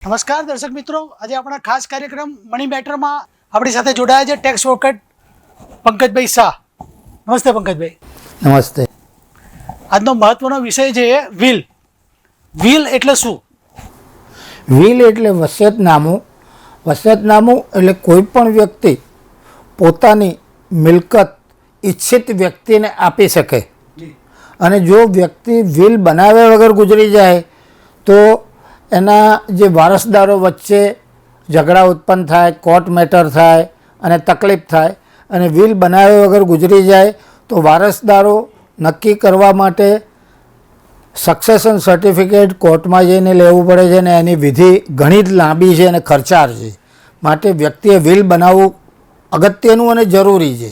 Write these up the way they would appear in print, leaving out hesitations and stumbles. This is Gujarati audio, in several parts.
નમસ્કાર દર્શક મિત્રો, આજે આપણા ખાસ કાર્યક્રમ મની મેટરમાં આપણી સાથે જોડાયા છે ટેક્સ એડવોકેટ પંકજભાઈ શાહ. નમસ્તે પંકજભાઈ. નમસ્તે. આજનો મહત્વનો વિષય છે વિલ. વિલ એટલે શું? વિલ એટલે વસિયતનામું. વસિયતનામું એટલે કોઈ પણ વ્યક્તિ પોતાની મિલકત ઈચ્છિત વ્યક્તિને આપી શકે, અને જો વ્યક્તિ વિલ બનાવ્યા વગર ગુજરી જાય તો એના જે વારસદારો વચ્ચે ઝઘડા ઉત્પન્ન થાય, કોર્ટ મેટર થાય અને તકલીફ થાય. અને વિલ બનાવ્યા વગર ગુજરી જાય તો વારસદારો નક્કી કરવા માટે સક્સેશન સર્ટિફિકેટ કોર્ટમાં જઈને લેવું પડે છે, અને એની વિધિ ઘણી જ લાંબી છે અને ખર્ચાળ છે. માટે વ્યક્તિએ વિલ બનાવવું અગત્યનું અને જરૂરી છે.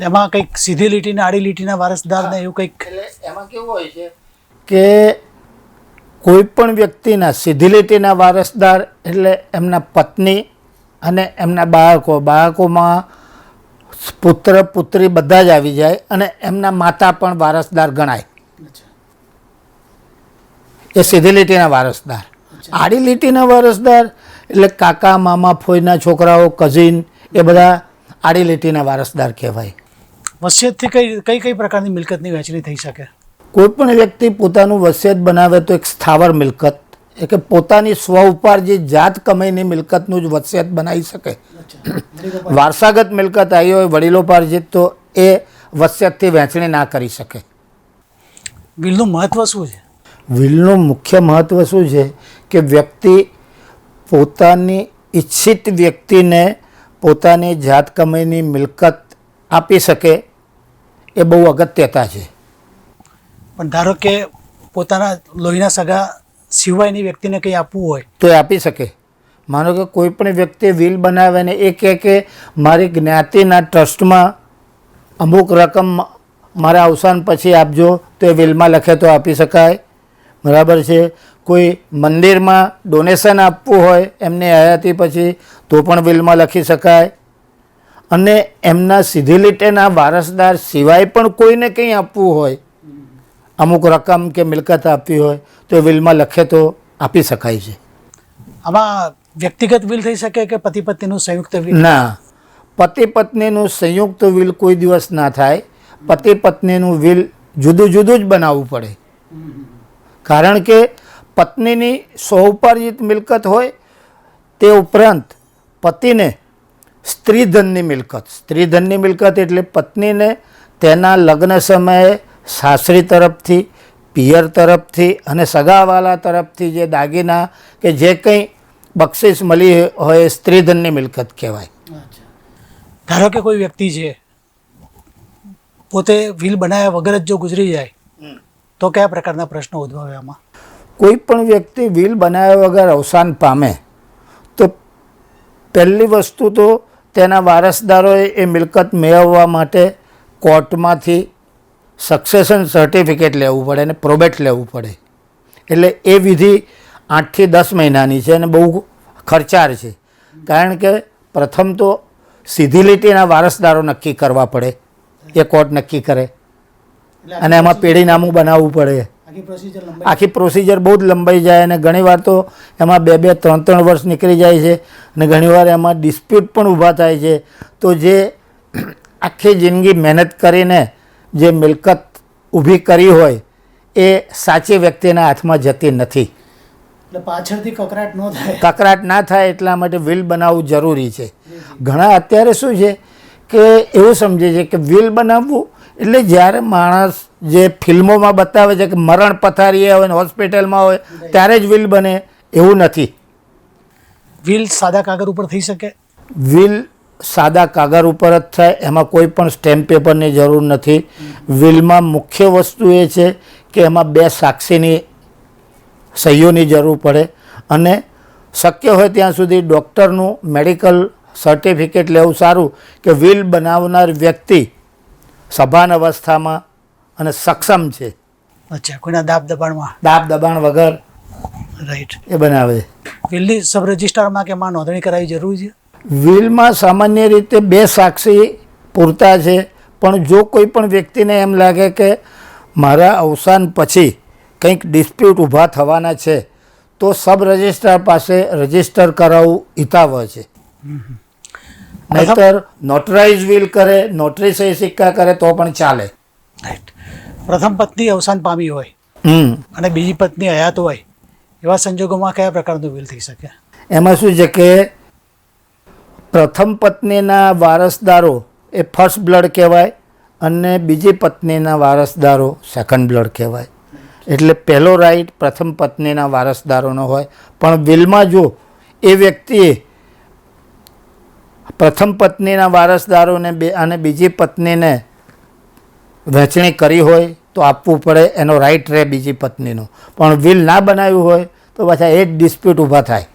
એમાં કંઈક સીધી લીટીના આડી લીટીના વારસદારને એવું કંઈક? એટલે એમાં કેવું હોય છે કે કોઈ પણ વ્યક્તિના સીધી લીટીના વારસદાર એટલે એમના પત્ની અને એમના બાળકોમાં પુત્ર પુત્રી બધા જ આવી જાય, અને એમના માતા પણ વારસદાર ગણાય. એ સીધી લીટીના વારસદાર. આડી લીટીના વારસદાર એટલે કાકા, મામા, ફોઈના છોકરાઓ, કઝિન, એ બધા આડી લીટીના વારસદાર કહેવાય. વસિયતથી કઈ કઈ પ્રકારની મિલકતની વહેંચણી થઈ શકે? કોઈ પણ વ્યક્તિ પોતાનું વસિયત બનાવે તો એક સ્થાવર મિલકત, એટલે કે પોતાની સ્વ ઉપાર્જિત જાત કમાઈની મિલકતનું જ વસિયત બનાવી શકે. વારસાગત મિલકત આવી હોય વડીલોપાર્જિત તો એ વસિયતથી વહેંચણી ના કરી શકે. વિલનું મહત્વ શું છે? વિલનું મુખ્ય મહત્વ શું છે કે વ્યક્તિ પોતાની ઈચ્છિત વ્યક્તિને પોતાની જાત કમાઈની મિલકત આપી શકે, એ બહુ અગત્યતા છે. પણ ધારો કે પોતાના લોહીના સગા સિવાયની વ્યક્તિને કંઈ આપવું હોય તો એ આપી શકે. માનો કે કોઈ પણ વ્યક્તિ વિલ બનાવે ને એ કહે કે મારી જ્ઞાતિના ટ્રસ્ટમાં અમુક રકમ મારા અવસાન પછી આપજો, તો એ વિલમાં લખે તો આપી શકાય. બરાબર છે. કોઈ મંદિરમાં ડોનેશન આપવું હોય એમની હયાતી પછી તો પણ વિલમાં લખી શકાય. અને એમના સીધી લીટીના વારસદાર સિવાય પણ કોઈને કંઈ આપવું હોય, અમુક રકમ કે મિલકત આપવી હોય તો વિલમાં લખે તો આપી શકાય છે. આમાં વ્યક્તિગત વિલ થઈ શકે કે પતિ પત્નીનું સંયુક્ત વિલ? ના, પતિ પત્નીનું સંયુક્ત વિલ કોઈ દિવસ ના થાય. પતિ પત્નીનું વિલ જુદું જુદું જ બનાવવું પડે. કારણ કે પત્નીની સ્વઉપાર્જિત મિલકત હોય, તે ઉપરાંત પતિને સ્ત્રીધનની મિલકત. સ્ત્રીધનની મિલકત એટલે પત્નીને તેના લગ્ન સમયે સાસરી તરફથી, પિયર તરફથી અને સગાવાલા તરફથી જે દાગીના કે જે કંઈ બક્ષિસ મળી હોય એ સ્ત્રીધનની મિલકત કહેવાય. ધારો કે કોઈ વ્યક્તિ છે પોતે વિલ બનાવ્યા વગર જ જો ગુજરી જાય તો કયા પ્રકારના પ્રશ્નો ઉદ્ભવે આમાં? કોઈ પણ વ્યક્તિ વિલ બનાવ્યા વગર અવસાન પામે તો પહેલી વસ્તુ તો તેના વારસદારોએ એ મિલકત મેળવવા માટે કોર્ટમાંથી સક્સેશન સર્ટિફિકેટ લેવું પડે અને પ્રોબેટ લેવું પડે. એટલે એ વિધિ 8 થી 10 મહિનાની છે અને બહુ ખર્ચાળ છે. કારણ કે પ્રથમ તો સીધી લીટીના વારસદારો નક્કી કરવા પડે, એ કોર્ટ નક્કી કરે, અને એમાં પેઢીનામું બનાવવું પડે. આખી પ્રોસિજર બહુ જ લંબાઈ જાય, અને ઘણીવાર તો એમાં 2-2, 3-3 વર્ષ નીકળી જાય છે, અને ઘણીવાર એમાં ડિસ્પ્યુટ પણ ઊભા થાય છે. તો જે આખી જિંદગી મહેનત કરીને જે મિલકત ઊભી કરી હોય એ સાચી વ્યક્તિના હાથમાં જતી નથી. એટલે પાછળથી કકરાટ ન થાય. કકરાટ ના થાય એટલા માટે વિલ બનાવવું જરૂરી છે. ઘણા અત્યારે શું છે કે એવું સમજે છે કે વિલ બનાવવું એટલે જ્યારે માણસ જે ફિલ્મોમાં બતાવે છે કે મરણ પથારીએ હોય ને હોસ્પિટલમાં હોય ત્યારે જ વિલ બને, એવું નથી. વિલ સાદા કાગળ ઉપર થઈ શકે? વિલ સાદા કાગળ ઉપર જ થાય, એમાં કોઈ પણ સ્ટેમ્પ પેપરની જરૂર નથી. વિલમાં મુખ્ય વસ્તુ એ છે કે એમાં 2 સાક્ષીની સહીઓની જરૂર પડે, અને શક્ય હોય ત્યાં સુધી ડૉક્ટરનું મેડિકલ સર્ટિફિકેટ લેવું સારું કે વિલ બનાવનાર વ્યક્તિ સભાન અવસ્થામાં અને સક્ષમ છે. અચ્છા, કોઈના દાબ દબાણ વગર રાઈટ એ બનાવે. વિલની સબ રજિસ્ટરમાં કે એમાં નોંધણી કરાવવી જરૂરી છે? વિલમાં સામાન્ય રીતે 2 સાક્ષી પૂરતા છે, પણ જો કોઈ પણ વ્યક્તિને એમ લાગે કે મારા અવસાન પછી કંઈક ડિસ્પ્યુટ ઊભા થવાના છે તો સબ રજિસ્ટ્રાર પાસે રજિસ્ટર કરાવવું હિતાવહ છે. નહીતર નોટરાઇઝ વિલ કરે, નોટરી સહી સિક્કા કરે તો પણ ચાલે. રાઈટ. પ્રથમ પત્ની અવસાન પામી હોય અને બીજી પત્ની હયાત હોય, એવા સંજોગોમાં કયા પ્રકારનું વિલ થઈ શકે? એમાં શું છે કે પ્રથમ પત્નીના વારસદારો એ ફર્સ્ટ બ્લડ કહેવાય અને બીજી પત્નીના વારસદારો સેકન્ડ બ્લડ કહેવાય. એટલે પહેલો રાઈટ પ્રથમ પત્નીના વારસદારોનો હોય. પણ વિલમાં જો એ વ્યક્તિએ પ્રથમ પત્નીના વારસદારોને અને બીજી પત્નીને વહેંચણી કરી હોય તો આપવું પડે, એનો રાઈટ રહે બીજી પત્નીનો. પણ વિલ ના બનાવ્યું હોય તો પાછા એ જ ડિસ્પ્યુટ ઊભા થાય.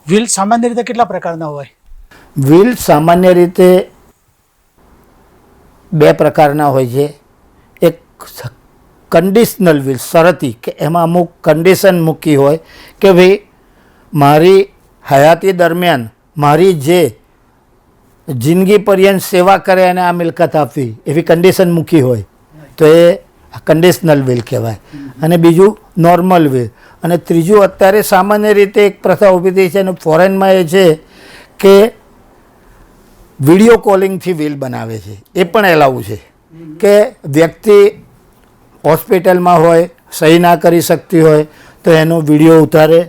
વિલ સામાન્ય રીતે કેટલા પ્રકારના હોય? વિલ સામાન્ય રીતે બે પ્રકારના હોય છે. એક કન્ડિશનલ વિલ, શરતી, કે એમાં અમુક કન્ડિશન મૂકી હોય કે ભાઈ મારી હયાતી દરમિયાન મારી જે જિંદગી પર્યંત સેવા કરે અને આ મિલકત આપવી, એવી કન્ડિશન મૂકી હોય તો એ કન્ડિશનલ વિલ કહેવાય. અને બીજું નોર્મલ વિલ. અને ત્રીજું અત્યારે સામાન્ય રીતે એક પ્રથા ઊભી થઈ છે અને ફોરેનમાં એ છે કે વિડીયો કોલિંગથી વિલ બનાવે છે. એ પણ એલાવું છે કે વ્યક્તિ હોસ્પિટલમાં હોય, સહી ના કરી શકતી હોય તો એનો વિડીયો ઉતારે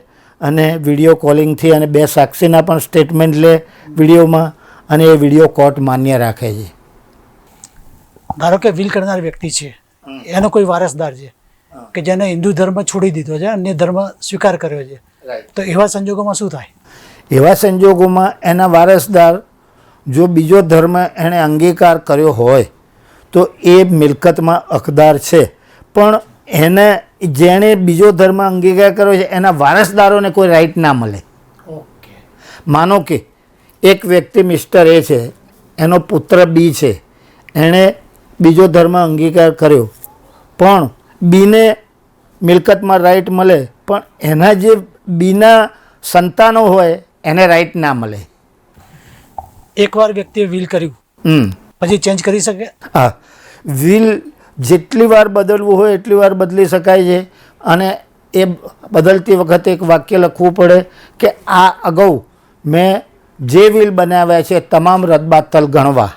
અને વિડીયો કોલિંગથી અને બે સાક્ષીના પણ સ્ટેટમેન્ટ લે વિડીયોમાં, અને એ વિડીયો કોર્ટ માન્ય રાખે છે. ધારો કે વિલ કરનાર વ્યક્તિ છે, એનો કોઈ વારસદાર છે કે જેને હિન્દુ ધર્મ છોડી દીધો છે, અન્ય ધર્મ સ્વીકાર કર્યો છે, તો એવા સંજોગોમાં શું થાય? એવા સંજોગોમાં એના વારસદાર જો બીજો ધર્મ એણે અંગીકાર કર્યો હોય તો એ મિલકતમાં હકદાર છે. પણ એને જેણે બીજો ધર્મ અંગીકાર કર્યો છે એના વારસદારોને કોઈ રાઈટ ના મળે. ઓકે. માનો કે એક વ્યક્તિ મિસ્ટર એ છે, એનો પુત્ર બી છે, એણે બીજો ધર્મ અંગીકાર કર્યો, પણ બીને મિલકતમાં રાઈટ મળે, પણ એના જે બીના સંતાનો હોય એને રાઈટ ના મળે. એકવાર વ્યક્તિએ વિલ કર્યું પછી ચેન્જ કરી શકે? હા, વિલ જેટલી વાર બદલવું હોય એટલી વાર બદલી શકાય છે. અને એ બદલતી વખતે એક વાક્ય લખવું પડે કે આ અગાઉ મેં જે વિલ બનાવ્યા છે તમામ રદબાતલ ગણવા,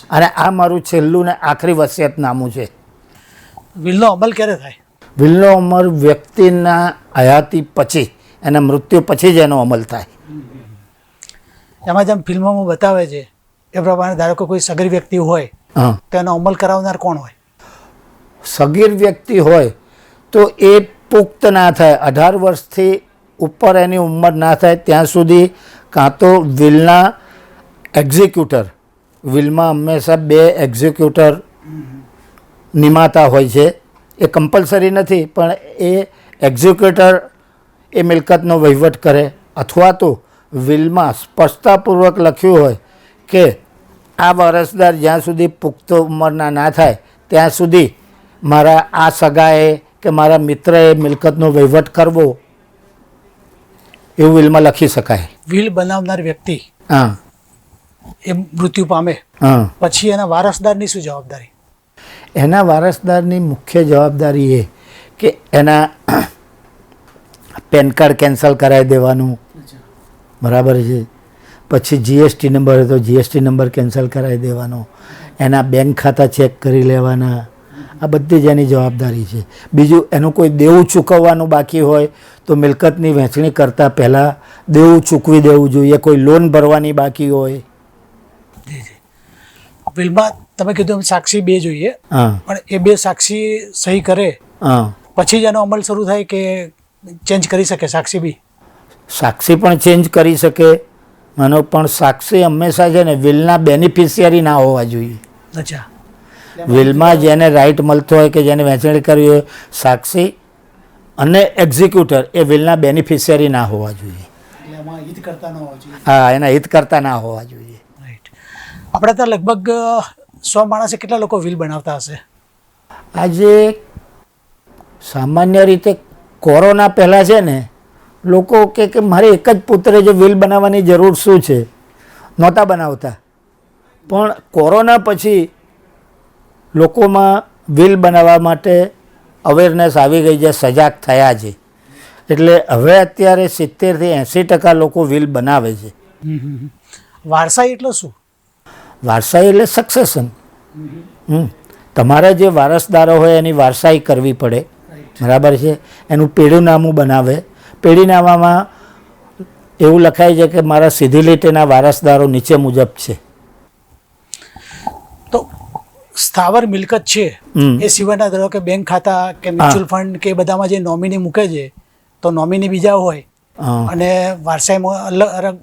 અને આ મારું છેલ્લું ને આખરી વસિયતનામું છે. વિલનો અમલ ક્યારે થાય? વિલનો અમલ વ્યક્તિના હયાતી પછી, એના મૃત્યુ પછી જ એનો અમલ થાય. એમાં જેમ ફિલ્મોમાં બતાવે છે એ પ્રમાણે ધારો કે કોઈ સગીર વ્યક્તિ હોય તો એનો અમલ કરાવનાર કોણ હોય? સગીર વ્યક્તિ હોય તો એ પુખ્ત ના થાય, 18 વર્ષથી ઉપર એની ઉંમર ના થાય ત્યાં સુધી કાં તો વિલના એક્ઝિક્યુટર, વિલમાં હંમેશા 2 એક્ઝિક્યુટર નિમાતા હોય છે. એ કમ્પલસરી નથી, પણ એ એક્ઝિક્યુટર એ મિલકતનો વહીવટ કરે. અથવા તો વિલમાં સ્પષ્ટતાપૂર્વક લખ્યું હોય કે આ વારસદાર જ્યાં સુધી પુખ્ત ઉંમરના ના થાય ત્યાં સુધી મારા આ સગાએ કે મારા મિત્રએ મિલકતનો વહીવટ કરવો, એવું વિલમાં લખી શકાય. વિલ બનાવનાર વ્યક્તિ એ મૃત્યુ પામે પછી એના વારસદારની શું જવાબદારી? એના વારસદારની મુખ્ય જવાબદારી એ કે એના પેન કાર્ડ કેન્સલ કરાવી દેવાનું, બરાબર છે. પછી જીએસટી નંબર હોય તો જીએસટી નંબર કેન્સલ કરાવી દેવાનો, એના બેંક ખાતા ચેક કરી લેવાના, આ બધી જ એની જવાબદારી છે. બીજું એનું કોઈ દેવું ચૂકવવાનું બાકી હોય તો મિલકતની વહેંચણી કરતાં પહેલાં દેવું ચૂકવી દેવું જોઈએ. કોઈ લોન ભરવાની બાકી હોય. વિલમાં તમે કીધું એમ સાક્ષી 2 જોઈએ, પણ એ 2 સાક્ષી સહી કરે પછી જ એનો અમલ શરૂ થાય કે ચેન્જ કરી શકે સાક્ષી બી? સાક્ષી પણ ચેન્જ કરી શકે, માનો, પણ સાક્ષી હંમેશા છે ને વિલના બેનિફિશિયરી ના હોવા જોઈએ. અચ્છા. વિલમાં જેને રાઈટ મળતો હોય કે જેને વહેંચણી કરવી હોય, સાક્ષી અને એક્ઝિક્યુટર એ વિલના બેનિફિશિયરી ના હોવા જોઈએ. હા, એના હિત કરતા ના હોવા જોઈએ. રાઈટ. આપણે ત્યાં લગભગ 100 માણસે કેટલા લોકો વિલ બનાવતા હશે? આજે સામાન્ય રીતે કોરોના પહેલાં છે ને લોકો કે મારે એક જ પુત્રે જો વિલ બનાવવાની જરૂર શું છે, નહોતા બનાવતા. પણ કોરોના પછી લોકોમાં વિલ બનાવવા માટે અવેરનેસ આવી ગઈ છે, સજાગ થયા છે. એટલે હવે અત્યારે 70થી 80% લોકો વિલ બનાવે છે. વારસાઈ એટલે શું? વારસાઈ એટલે સક્સેશન. તમારા જે વારસદારો હોય એની વારસાઈ કરવી પડે, બરાબર છે. એનું પેઢીનામું બનાવે. પેઢીનામામાં એવું લખાય છે કે મારા સીધી લીટીના વારસદારો નીચે મુજબ છે. તો સ્થાવર મિલકત છે એ સિવાયના ધારો કે બેંક ખાતા કે મ્યુચ્યુઅલ ફંડ કે બધામાં જે નોમિની મૂકે છે, તો નોમિની બીજા હોય અને વારસાઈમાં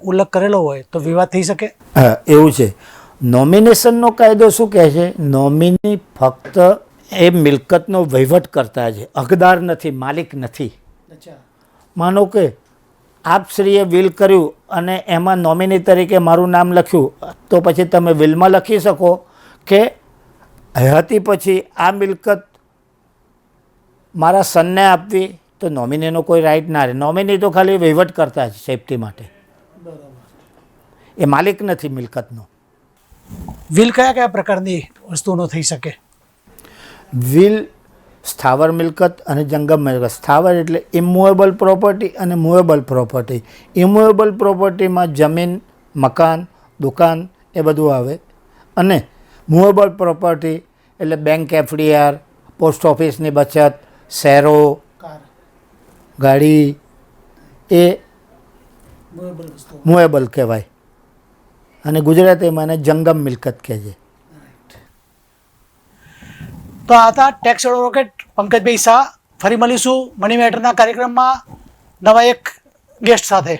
ઉલ્લેખ કરેલો હોય તો વિવાદ થઈ શકે. હા, એવું છે. નોમિનેશનનો કાયદો શું કહે છે? નોમિની ફક્ત એ મિલકતનો વહીવટ કરતા છે, હકદાર નથી, માલિક નથી. માનો કે આપશ્રીએ વિલ કર્યું અને એમાં નોમિની તરીકે મારું નામ લખ્યું, તો પછી તમે વિલમાં લખી શકો કે હયાતી પછી આ મિલકત મારા સનને આપવી, તો નોમિનીનો કોઈ રાઈટ ના રહે. નોમિની તો ખાલી વહીવટ કરતા છે સેફટી માટે, એ માલિક નથી મિલકતનો. વિલ કયા કયા પ્રકારની વસ્તુનો થઈ શકે? વિલ સ્થાવર મિલકત અને જંગમ મિલકત. સ્થાવર એટલે ઇમૂવેબલ પ્રોપર્ટી અને મૂવેબલ પ્રોપર્ટી. ઇમૂવેબલ પ્રોપર્ટીમાં જમીન, મકાન, દુકાન એ બધું આવે. અને મૂવેબલ પ્રોપર્ટી એટલે બેંક એફડીઆર, પોસ્ટ ઓફિસની બચત, શેરો, ગાડી, એ મૂવેબલ કહેવાય. અને ગુજરાતીમાં એને જંગમ મિલકત કહે છે. તો આ હતા ટેક્સ એડવોકેટ પંકજભાઈ શાહ. ફરી મળીશું મની મેટરના કાર્યક્રમમાં નવા એક ગેસ્ટ સાથે.